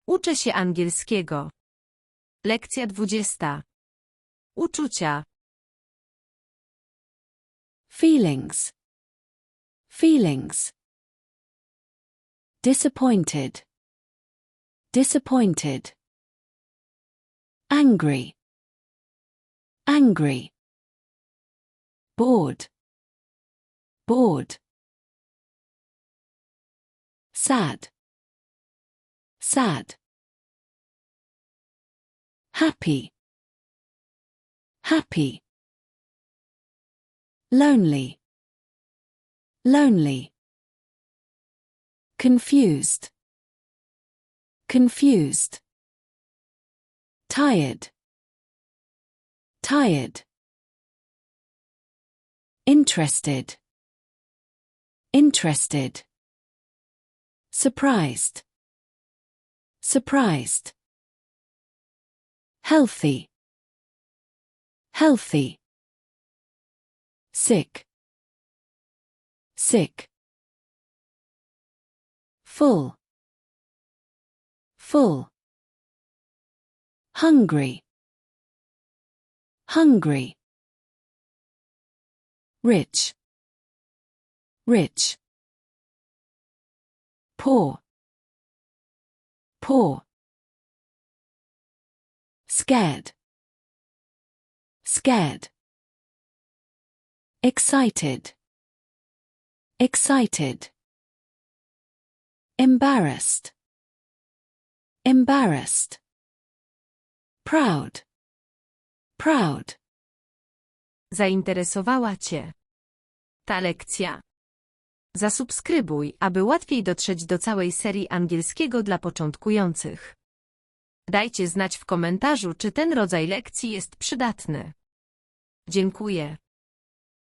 Uczę się angielskiego. Lekcja 20. Uczucia. Feelings. Feelings. Disappointed. Disappointed. Angry. Angry. Bored. Bored. Sad. Sad. Happy. Happy. Lonely. Lonely. Confused. Confused. Tired. Tired. Interested. Interested. Surprised. Surprised. Healthy. Healthy. Sick. Sick. Full. Full. Hungry. Hungry. Rich. Rich. Poor. Poor. Scared. Scared. Excited. Excited. Embarrassed. Embarrassed. Proud. Proud. Zainteresowała Cię ta lekcja? Zasubskrybuj, aby łatwiej dotrzeć do całej serii angielskiego dla początkujących. Dajcie znać w komentarzu, czy ten rodzaj lekcji jest przydatny. Dziękuję.